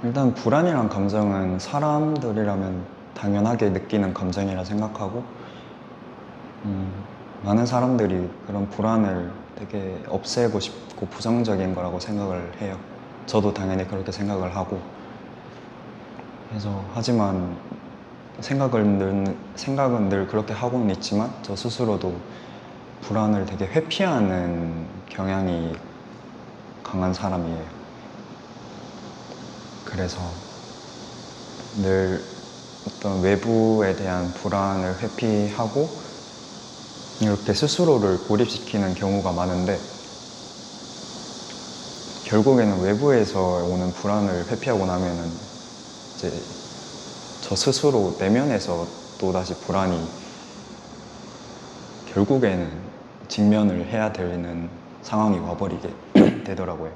일단 불안이란 감정은 사람들이라면 당연하게 느끼는 감정이라 생각하고 많은 사람들이 그런 불안을 되게 없애고 싶고 부정적인 거라고 생각을 해요. 저도 당연히 그렇게 생각을 하고. 그래서 하지만 생각은 늘 그렇게 하고는 있지만 저 스스로도 불안을 되게 회피하는 경향이 강한 사람이에요. 그래서 늘 어떤 외부에 대한 불안을 회피하고 이렇게 스스로를 고립시키는 경우가 많은데, 결국에는 외부에서 오는 불안을 회피하고 나면은 이제 저 스스로 내면에서 또다시 불안이 결국에는 직면을 해야 되는 상황이 와버리게 되더라고요.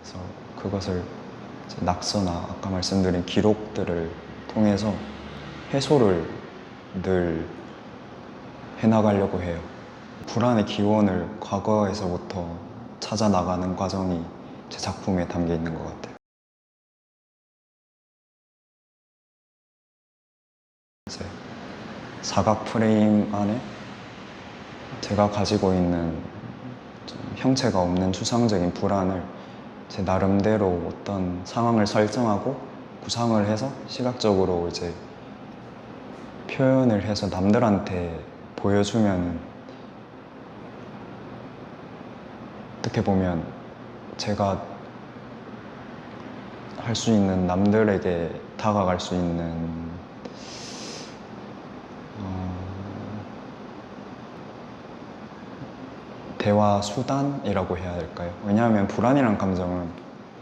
그래서 그것을 이제 낙서나 아까 말씀드린 기록들을 통해서 해소를 늘 해나가려고 해요. 불안의 기원을 과거에서부터 찾아 나가는 과정이 제 작품에 담겨 있는 것 같아요. 이제 사각 프레임 안에 제가 가지고 있는 좀 형체가 없는 추상적인 불안을 제 나름대로 어떤 상황을 설정하고 구상을 해서 시각적으로 이제 표현을 해서 남들한테 보여주면, 어떻게 보면 제가 할 수 있는, 남들에게 다가갈 수 있는 대화 수단이라고 해야 할까요? 왜냐하면 불안이란 감정은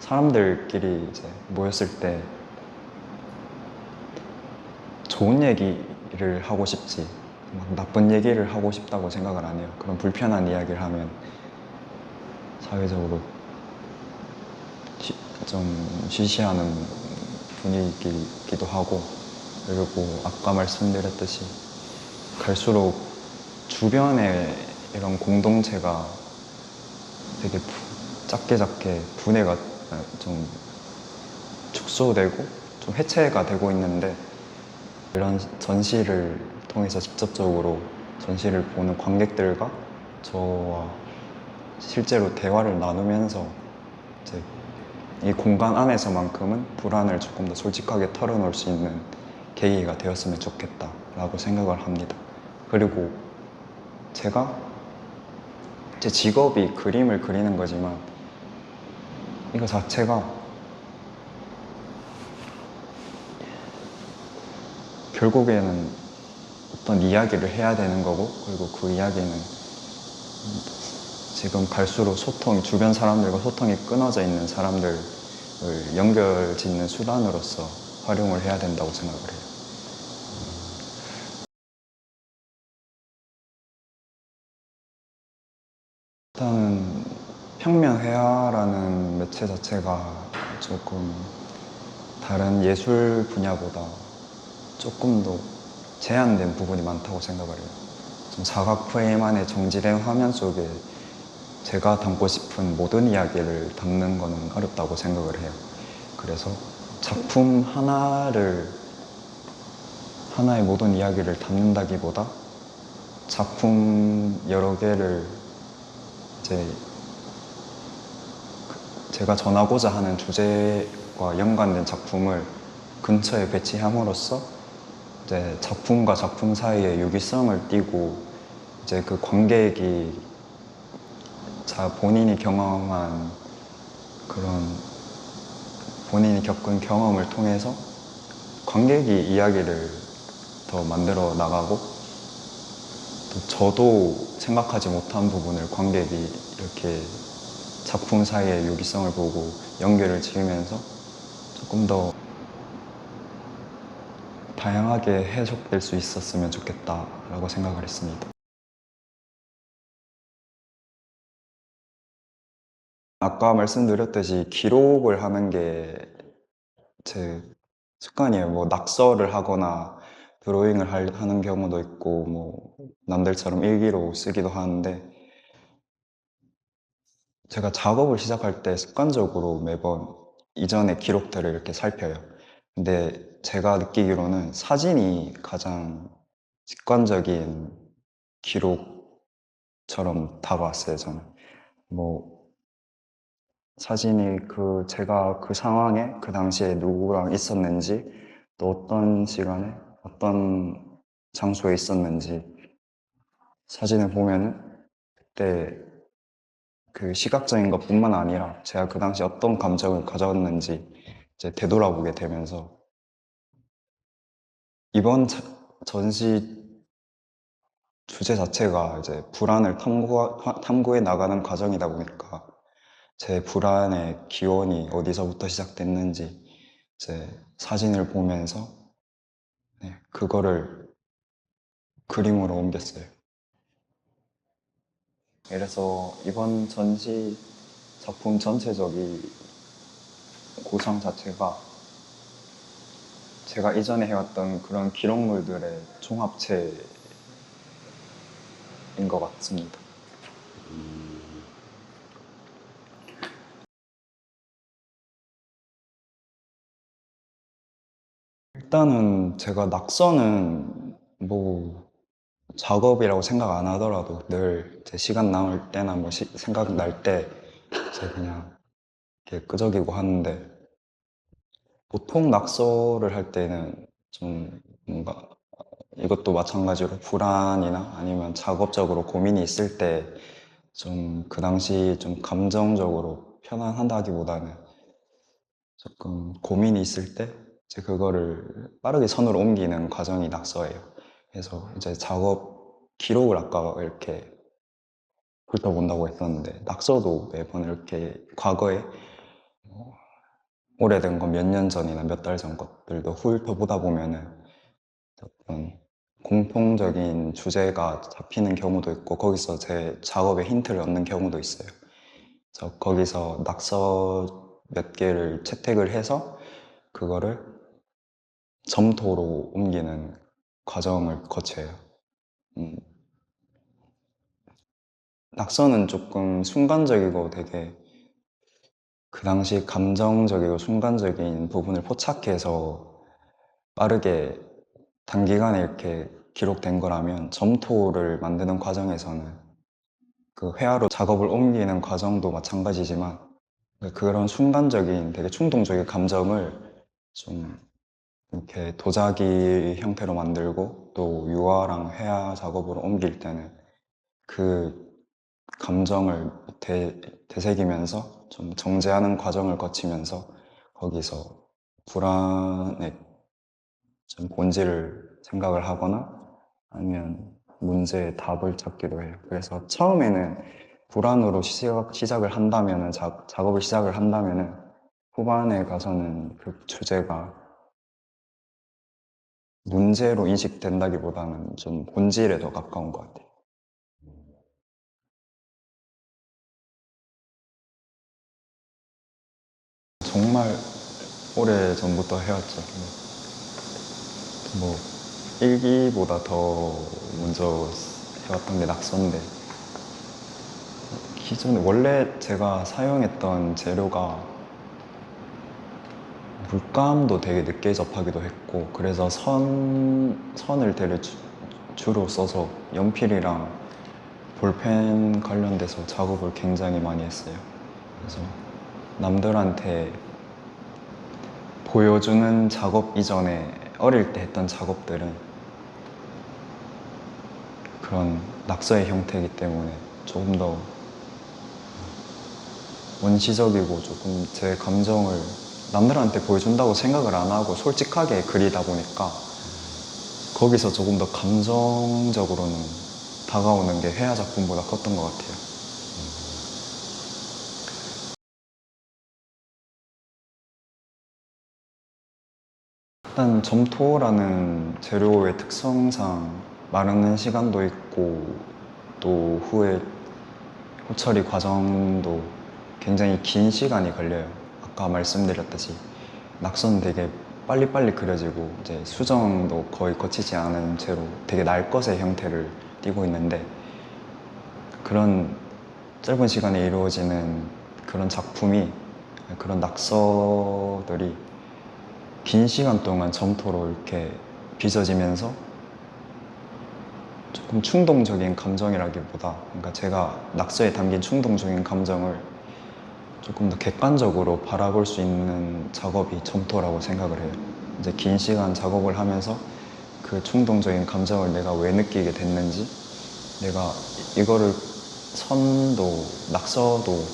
사람들끼리 이제 모였을 때 좋은 얘기를 하고 싶지 막 나쁜 얘기를 하고 싶다고 생각을 안 해요. 그런 불편한 이야기를 하면 사회적으로 좀 시시하는 분위기이기도 하고, 그리고 아까 말씀드렸듯이 갈수록 주변에 이런 공동체가 되게 작게 작게 분해가 좀 축소되고 좀 해체가 되고 있는데, 이런 전시를 통해서 직접적으로 전시를 보는 관객들과 저와 실제로 대화를 나누면서 이제 이 공간 안에서만큼은 불안을 조금 더 솔직하게 털어놓을 수 있는 계기가 되었으면 좋겠다라고 생각을 합니다. 그리고 제가 제 직업이 그림을 그리는 거지만 이거 자체가 결국에는 어떤 이야기를 해야 되는 거고, 그리고 그 이야기는 지금 갈수록 주변 사람들과 소통이 끊어져 있는 사람들을 연결 짓는 수단으로서 활용을 해야 된다고 생각을 해요. 일단은 평면회화라는 매체 자체가 조금 다른 예술 분야보다 조금 더 제한된 부분이 많다고 생각을 해요. 좀 사각 프레임 안에 정지된 화면 속에 제가 담고 싶은 모든 이야기를 담는 거는 어렵다고 생각을 해요. 그래서 작품 하나의 모든 이야기를 담는다기보다 작품 여러 개를 이제 제가 전하고자 하는 주제와 연관된 작품을 근처에 배치함으로써 이제 작품과 작품 사이의 유기성을 띠고, 이제 그 관객이 본인이 경험한 그런 본인이 겪은 경험을 통해서 관객이 이야기를 더 만들어 나가고, 또 저도 생각하지 못한 부분을 관객이 이렇게 작품 사이의 유기성을 보고 연결을 지으면서 조금 더 다양하게 해석될 수 있었으면 좋겠다라고 생각을 했습니다. 아까 말씀드렸듯이 기록을 하는 게 제 습관이에요. 뭐 낙서를 하거나 드로잉을 하는 경우도 있고, 뭐 남들처럼 일기로 쓰기도 하는데, 제가 작업을 시작할 때 습관적으로 매번 이전의 기록들을 이렇게 살펴요. 근데 제가 느끼기로는 사진이 가장 직관적인 기록처럼 다가왔어요, 저는. 뭐, 사진이 제가 그 상황에 그 당시에 누구랑 있었는지, 또 어떤 시간에, 어떤 장소에 있었는지 사진을 보면은 그때 그 시각적인 것뿐만 아니라 제가 그 당시 어떤 감정을 가졌는지 이제 되돌아보게 되면서 이번 전시 주제 자체가 이제 불안을 탐구해 나가는 과정이다 보니까 제 불안의 기원이 어디서부터 시작됐는지 이제 사진을 보면서 네, 그거를 그림으로 옮겼어요. 그래서 이번 전시 작품 전체적인 구성 자체가 제가 이전에 해왔던 그런 기록물들의 종합체인 것 같습니다. 일단은 제가 낙서는 뭐 작업이라고 생각 안 하더라도 늘 제 시간 남을 때나 뭐 생각날 때 제가 그냥 이렇게 끄적이고 하는데 보통 낙서를 할 때는 좀 뭔가 이것도 마찬가지로 불안이나 아니면 작업적으로 고민이 있을 때 좀 그 당시 좀 감정적으로 편안하다기보다는 조금 고민이 있을 때 이제 그거를 빠르게 선으로 옮기는 과정이 낙서예요. 그래서 이제 작업 기록을 아까 이렇게 훑어본다고 했었는데 낙서도 매번 이렇게 과거에 오래된 거 몇 년 전이나 몇 달 전 것들도 훑어보다 보면은 어떤 공통적인 주제가 잡히는 경우도 있고 거기서 제 작업에 힌트를 얻는 경우도 있어요. 그래서 거기서 낙서 몇 개를 채택을 해서 그거를 점토로 옮기는 과정을 거쳐요. 음, 낙서는 조금 순간적이고 되게 그 당시 감정적이고 순간적인 부분을 포착해서 빠르게 단기간에 이렇게 기록된 거라면 점토를 만드는 과정에서는 그 회화로 작업을 옮기는 과정도 마찬가지지만 그런 순간적인 되게 충동적인 감정을 좀 이렇게 도자기 형태로 만들고 또 유화랑 회화 작업으로 옮길 때는 그 감정을 되새기면서 좀 정제하는 과정을 거치면서 거기서 불안의 좀 본질을 생각을 하거나 아니면 문제의 답을 찾기도 해요. 그래서 처음에는 불안으로 시작을 한다면은 작업을 시작을 한다면은 후반에 가서는 그 주제가 문제로 인식된다기보다는 좀 본질에 더 가까운 것 같아요. 정말 오래 전부터 해왔죠. 뭐 일기보다 더 먼저 해왔던 게 낙서인데 기존에 원래 제가 사용했던 재료가 물감도 되게 늦게 접하기도 했고 그래서 선을 되게 주로 써서 연필이랑 볼펜 관련돼서 작업을 굉장히 많이 했어요. 그래서 남들한테 보여주는 작업 이전에 어릴 때 했던 작업들은 그런 낙서의 형태이기 때문에 조금 더 원시적이고 조금 제 감정을 남들한테 보여준다고 생각을 안 하고 솔직하게 그리다 보니까 거기서 조금 더 감정적으로는 다가오는 게 회화 작품보다 컸던 것 같아요. 일단 점토라는 재료의 특성상 마르는 시간도 있고 또 후에 후처리 과정도 굉장히 긴 시간이 걸려요. 아까 말씀드렸듯이 낙서는 되게 빨리빨리 그려지고 이제 수정도 거의 거치지 않은 채로 되게 날 것의 형태를 띠고 있는데 그런 짧은 시간에 이루어지는 그런 작품이 그런 낙서들이 긴 시간 동안 점토로 이렇게 빚어지면서 조금 충동적인 감정이라기보다, 그러니까 제가 낙서에 담긴 충동적인 감정을 조금 더 객관적으로 바라볼 수 있는 작업이 점토라고 생각을 해요. 이제 긴 시간 작업을 하면서 그 충동적인 감정을 내가 왜 느끼게 됐는지, 내가 이거를 선도 낙서도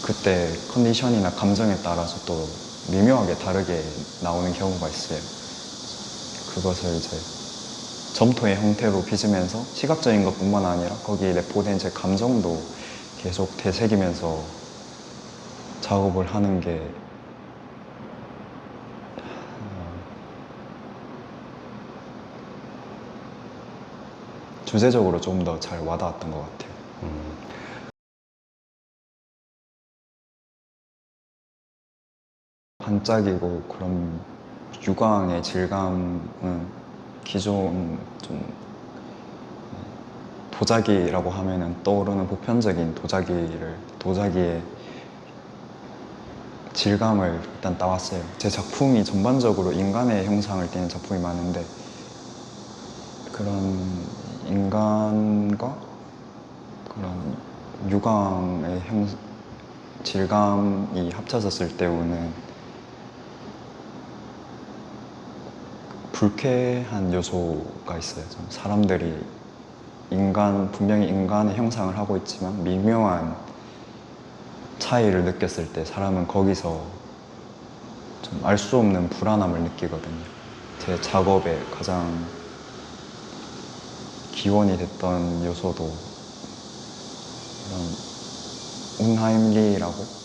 그때 컨디션이나 감정에 따라서 또 미묘하게 다르게 나오는 경우가 있어요. 그것을 이제 점토의 형태로 빚으면서 시각적인 것뿐만 아니라 거기에 내포된 제 감정도 계속 되새기면서 작업을 하는 게 주제적으로 좀 더 잘 와닿았던 것 같아요. 반짝이고 그런 유광의 질감은 기존 좀 도자기라고 하면은 떠오르는 보편적인 도자기의 질감을 일단 따왔어요. 제 작품이 전반적으로 인간의 형상을 띠는 작품이 많은데, 그런 인간과 그런 유광의 질감이 합쳐졌을 때 오는 불쾌한 요소가 있어요. 좀 사람들이 분명히 인간의 형상을 하고 있지만 미묘한 차이를 느꼈을 때 사람은 거기서 좀 알 수 없는 불안함을 느끼거든요. 제 작업의 가장 기원이 됐던 요소도 이런 운하임리라고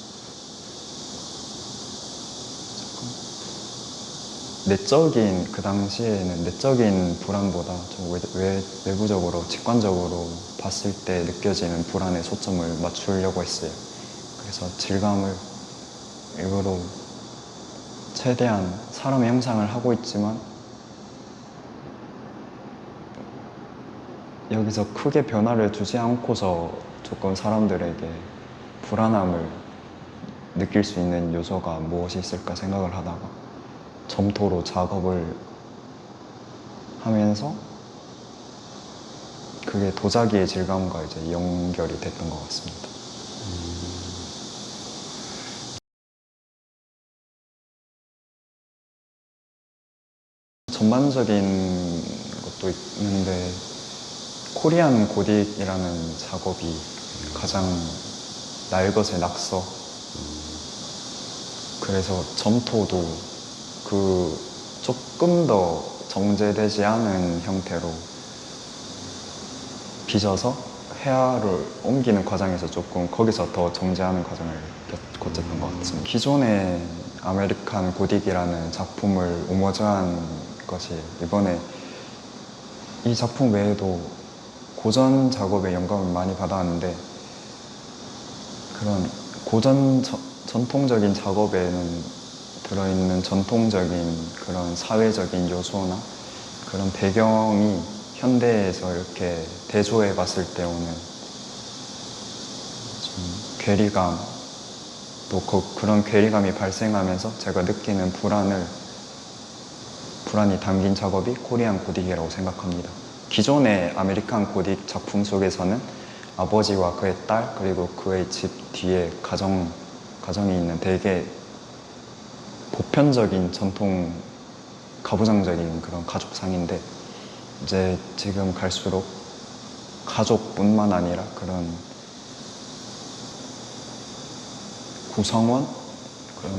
내적인, 그 당시에는 내적인 불안보다 좀 외부적으로 직관적으로 봤을 때 느껴지는 불안에 초점을 맞추려고 했어요. 그래서 질감을 일부러 최대한 사람의 형상을 하고 있지만 여기서 크게 변화를 주지 않고서 조금 사람들에게 불안함을 느낄 수 있는 요소가 무엇이 있을까 생각을 하다가 점토로 작업을 하면서 그게 도자기의 질감과 이제 연결이 됐던 것 같습니다. 전반적인 것도 있는데 코리안 고딕이라는 작업이 가장 날것의 낙서, 그래서 점토도 그 조금 더 정제되지 않은 형태로 빚어서 회화를 옮기는 과정에서 조금 거기서 더 정제하는 과정을 거쳤던 것 같습니다. 기존의 아메리칸 고딕이라는 작품을 오머즈한 것이 이번에 이 작품 외에도 고전 작업에 영감을 많이 받았는데, 그런 전통적인 작업에는 들어있는 전통적인 그런 사회적인 요소나 그런 배경이 현대에서 이렇게 대조해 봤을 때 오는 좀 괴리감, 또 그런 괴리감이 발생하면서 제가 느끼는 불안이 담긴 작업이 코리안 고딕이라고 생각합니다. 기존의 아메리칸 고딕 작품 속에서는 아버지와 그의 딸, 그리고 그의 집 뒤에 가정이 있는 되게 보편적인 전통 가부장적인 그런 가족상인데, 이제 지금 갈수록 가족뿐만 아니라 그런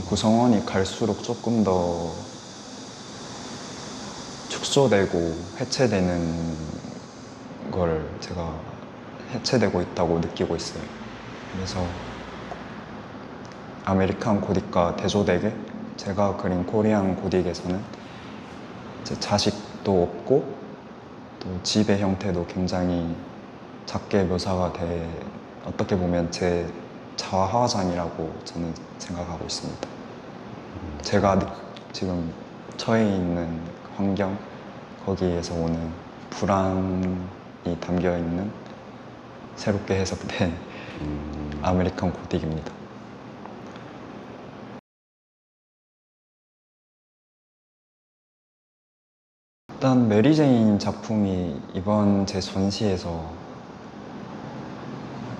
구성원이 갈수록 조금 더 축소되고 해체되는 걸 제가 해체되고 있다고 느끼고 있어요. 그래서 아메리칸 고딕과 대조되게 제가 그린 코리안 고딕에서는 이제 자식도 없고 또 집의 형태도 굉장히 작게 묘사가 어떻게 보면 제 자화상이라고 저는 생각하고 있습니다. 제가 지금 처해 있는 환경, 거기에서 오는 불안이 담겨 있는 새롭게 해석된 아메리칸 고딕입니다. 일단 메리제인 작품이 이번 제 전시에서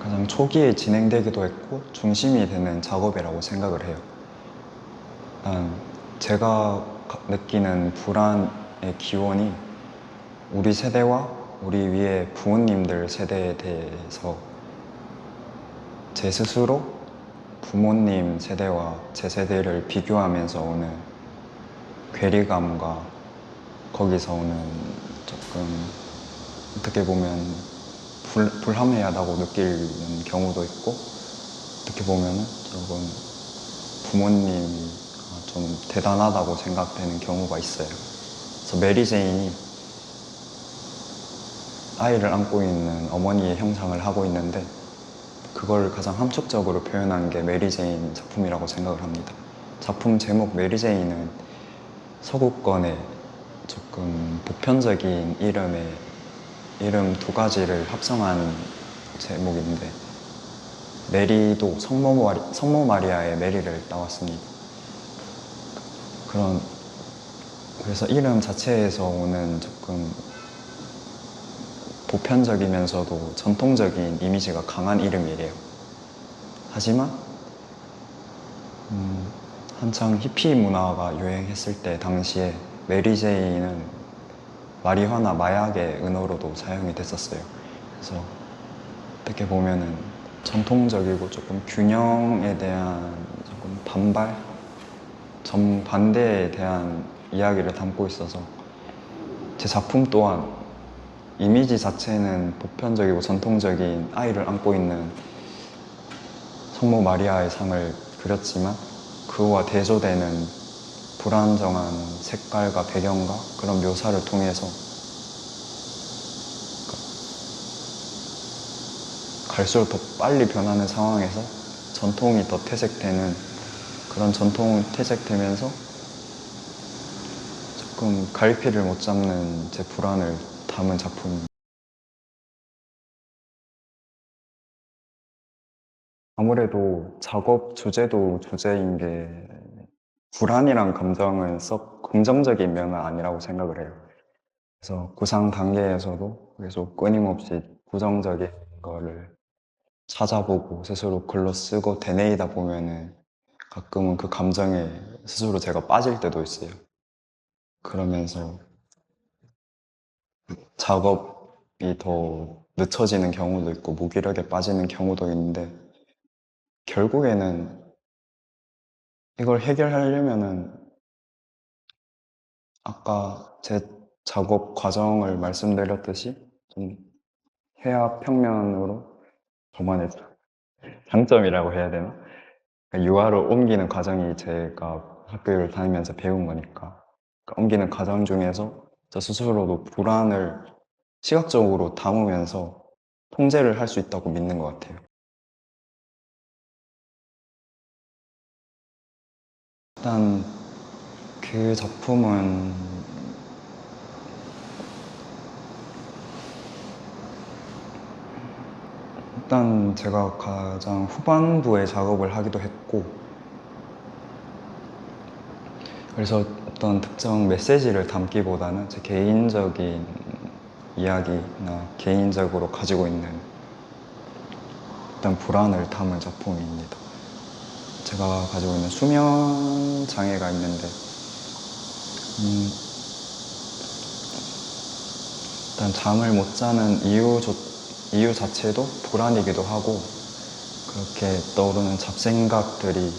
가장 초기에 진행되기도 했고 중심이 되는 작업이라고 생각을 해요. 일단 제가 느끼는 불안의 기원이 우리 세대와 우리 위에 부모님들 세대에 대해서 제 스스로 부모님 세대와 제 세대를 비교하면서 오는 괴리감과 거기서 오는 조금 어떻게 보면 불합리하다고 느끼는 경우도 있고 어떻게 보면 조금 부모님이 좀 대단하다고 생각되는 경우가 있어요. 그래서 메리 제인이 아이를 안고 있는 어머니의 형상을 하고 있는데 그걸 가장 함축적으로 표현한 게 메리 제인 작품이라고 생각을 합니다. 작품 제목 메리 제인은 서구권의 조금 보편적인 이름 두 가지를 합성한 제목인데 메리도 성모 마리아의 메리를 따왔습니다. 그래서 이름 자체에서 오는 조금 보편적이면서도 전통적인 이미지가 강한 이름이래요. 하지만 한창 히피 문화가 유행했을 때 당시에 메리 제이는 마리화나 마약의 은어로도 사용이 됐었어요. 그래서 어떻게 보면은 전통적이고 조금 균형에 대한 조금 정반대에 대한 이야기를 담고 있어서 제 작품 또한 이미지 자체는 보편적이고 전통적인 아이를 안고 있는 성모 마리아의 상을 그렸지만 그와 대조되는 불안정한 색깔과 배경과 그런 묘사를 통해서 갈수록 더 빨리 변하는 상황에서 전통이 더 퇴색되는 그런 전통이 퇴색되면서 조금 갈피를 못 잡는 제 불안을 담은 작품입니다. 아무래도 작업 주제도 주제인 게 불안이란 감정은 썩 긍정적인 면은 아니라고 생각을 해요. 그래서 구상 단계에서도 계속 끊임없이 부정적인 거를 찾아보고 스스로 글로 쓰고 되뇌이다 보면은 가끔은 그 감정에 스스로 제가 빠질 때도 있어요. 그러면서 작업이 더 늦춰지는 경우도 있고 무기력에 빠지는 경우도 있는데 결국에는 이걸 해결하려면은 아까 제 작업 과정을 말씀드렸듯이 좀 해야 평면으로 저만의 장점이라고 해야 되나? 그러니까 유화로 옮기는 과정이 제가 학교를 다니면서 배운 거니까 그러니까 옮기는 과정 중에서 저 스스로도 불안을 시각적으로 담으면서 통제를 할 수 있다고 믿는 것 같아요. 일단 그 작품은 일단 제가 가장 후반부에 작업을 하기도 했고 그래서 어떤 특정 메시지를 담기보다는 제 개인적인 이야기나 개인적으로 가지고 있는 일단 불안을 담은 작품입니다. 제가 가지고 있는 수면 장애가 있는데 일단 잠을 못 자는 이유 자체도 불안이기도 하고 그렇게 떠오르는 잡생각들이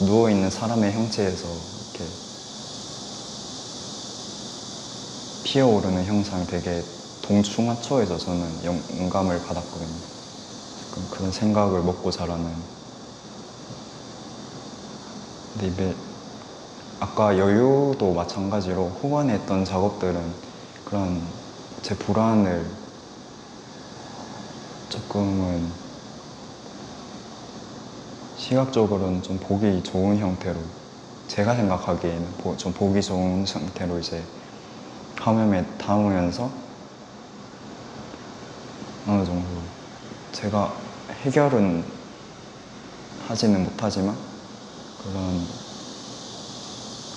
누워있는 사람의 형체에서 이렇게 피어오르는 형상이 되게 동충하초해서 저는 영감을 받았거든요. 그런 생각을 먹고 자라는. 근데 이게 아까 여유도 마찬가지로 후반에 했던 작업들은 그런 제 불안을 조금은 시각적으로는 좀 보기 좋은 형태로 제가 생각하기에는 좀 보기 좋은 상태로 이제 화면에 담으면서 어느 정도 제가 해결은 하지는 못하지만 그런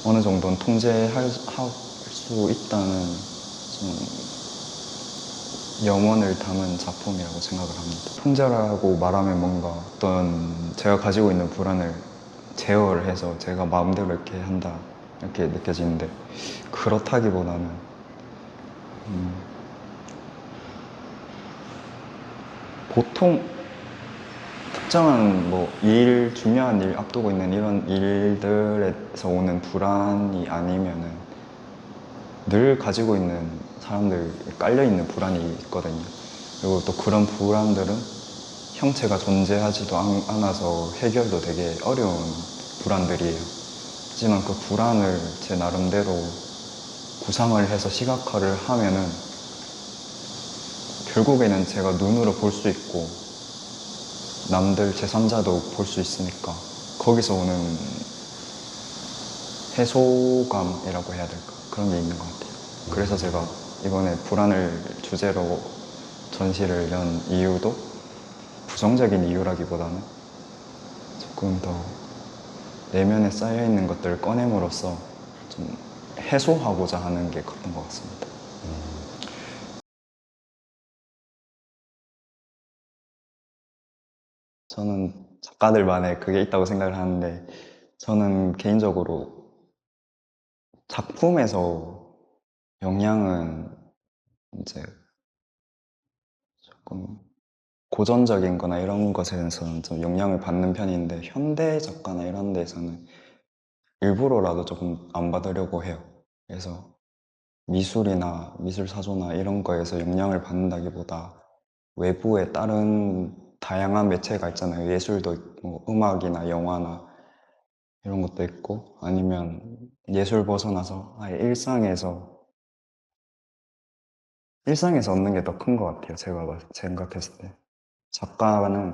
어느 정도는 통제할 수 수 있다는 좀 염원을 담은 작품이라고 생각을 합니다. 통제라고 말하면 뭔가 어떤 제가 가지고 있는 불안을 제어를 해서 제가 마음대로 이렇게 한다 이렇게 느껴지는데 그렇다기보다는 보통 특정한 뭐 일, 중요한 일 앞두고 있는 이런 일들에서 오는 불안이 아니면은 늘 가지고 있는 사람들 깔려있는 불안이 있거든요. 그리고 또 그런 불안들은 형체가 존재하지도 않아서 해결도 되게 어려운 불안들이에요. 하지만 그 불안을 제 나름대로 구상을 해서 시각화를 하면은 결국에는 제가 눈으로 볼 수 있고 남들 제3자도 볼 수 있으니까 거기서 오는 해소감이라고 해야 될까? 그런 게 있는 것 같아요. 그래서 제가 이번에 불안을 주제로 전시를 연 이유도 부정적인 이유라기보다는 조금 더 내면에 쌓여있는 것들을 꺼냄으로써 좀 해소하고자 하는 게 컸던 것 같습니다. 저는 작가들만의 그게 있다고 생각을 하는데 저는 개인적으로 작품에서 영향은 이제 조금 고전적인 거나 이런 것에서는 좀 영향을 받는 편인데 현대 작가나 이런 데서는 일부러라도 조금 안 받으려고 해요. 그래서 미술이나 미술사조나 이런 거에서 영향을 받는다기보다 외부의 다른 다양한 매체가 있잖아요. 예술도 있고 음악이나 영화나 이런 것도 있고 아니면 예술 벗어나서 아예 일상에서 얻는 게 더 큰 것 같아요. 제가 생각했을 때 작가는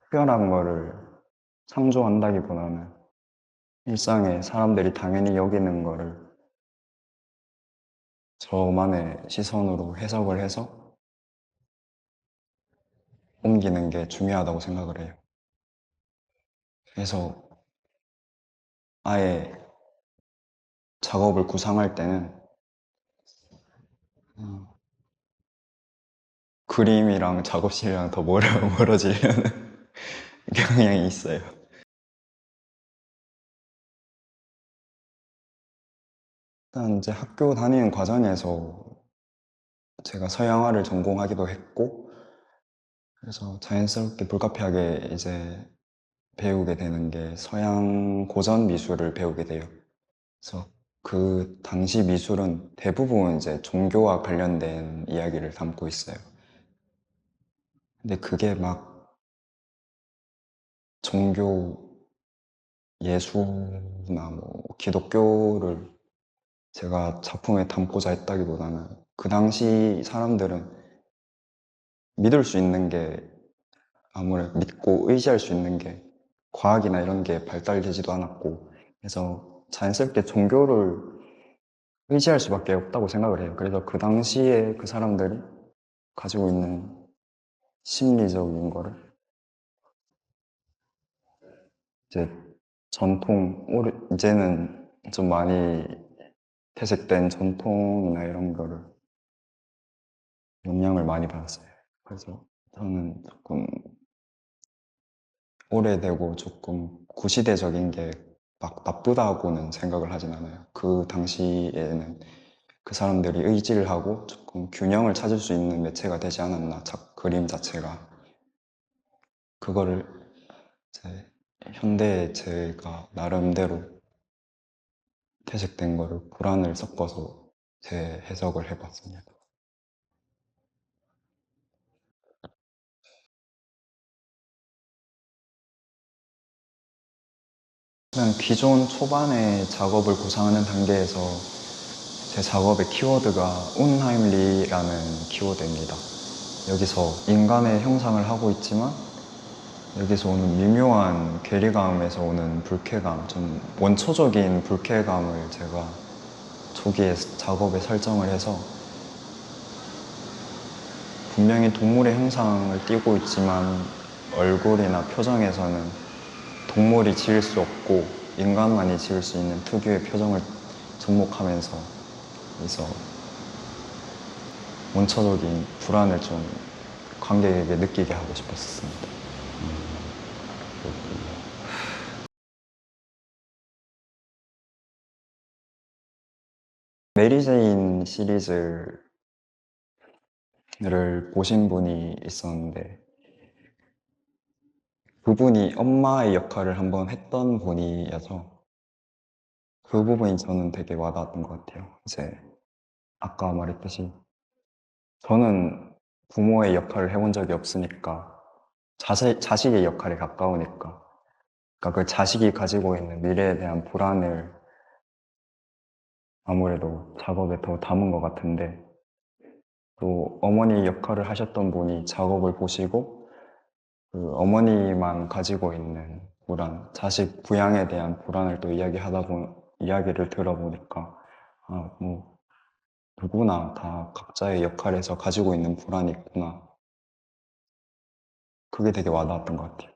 특별한 거를 창조한다기보다는 일상에 사람들이 당연히 여기는 거를 저만의 시선으로 해석을 해서 옮기는 게 중요하다고 생각을 해요. 그래서 아예 작업을 구상할 때는 그림이랑 작업실이랑 더 멀어지려는 경향이 있어요. 일단 이제 학교 다니는 과정에서 제가 서양화를 전공하기도 했고 그래서 자연스럽게 불가피하게 이제 배우게 되는 게 서양 고전 미술을 배우게 돼요. 그래서 그 당시 미술은 대부분 이제 종교와 관련된 이야기를 담고 있어요. 근데 그게 막 종교 예수나 뭐 기독교를 제가 작품에 담고자 했다기보다는 그 당시 사람들은 믿을 수 있는 게 아무래도 믿고 의지할 수 있는 게 과학이나 이런 게 발달되지도 않았고 그래서 자연스럽게 종교를 의지할 수밖에 없다고 생각을 해요. 그래서 그 당시에 그 사람들이 가지고 있는 심리적인 거를 이제 이제는 좀 많이 퇴색된 전통이나 이런 거를 영향을 많이 받았어요. 그래서 저는 조금 오래되고 조금 구시대적인 게 막 나쁘다고는 생각을 하진 않아요. 그 당시에는 그 사람들이 의지를 하고 조금 균형을 찾을 수 있는 매체가 되지 않았나, 그림 자체가. 그거를 이제 현대에 제가 나름대로 퇴색된 거를 불안을 섞어서 제 해석을 해봤습니다. 그냥 기존 초반에 작업을 구상하는 단계에서 제 작업의 키워드가 운하임리라는 키워드입니다. 여기서 인간의 형상을 하고 있지만 여기서 오는 미묘한 괴리감에서 오는 불쾌감, 좀 원초적인 불쾌감을 제가 초기에 작업에 설정을 해서 분명히 동물의 형상을 띠고 있지만 얼굴이나 표정에서는 동물이 지을 수 없고 인간만이 지을 수 있는 특유의 표정을 접목하면서 그래서 원초적인 불안을 좀 관객에게 느끼게 하고 싶었습니다. 메리 제인 시리즈를 보신 분이 있었는데 그분이 엄마의 역할을 한번 했던 분이어서 그 부분이 저는 되게 와닿았던 것 같아요. 이제 아까 말했듯이 저는 부모의 역할을 해본 적이 없으니까 자식의 역할에 가까우니까 그러니까 그 자식이 가지고 있는 미래에 대한 불안을 아무래도 작업에 더 담은 것 같은데 또 어머니 역할을 하셨던 분이 작업을 보시고 그 어머니만 가지고 있는 불안, 자식 부양에 대한 불안을 또 이야기를 들어보니까 뭐 누구나 다 각자의 역할에서 가지고 있는 불안이 있구나. 그게 되게 와닿았던 것 같아요.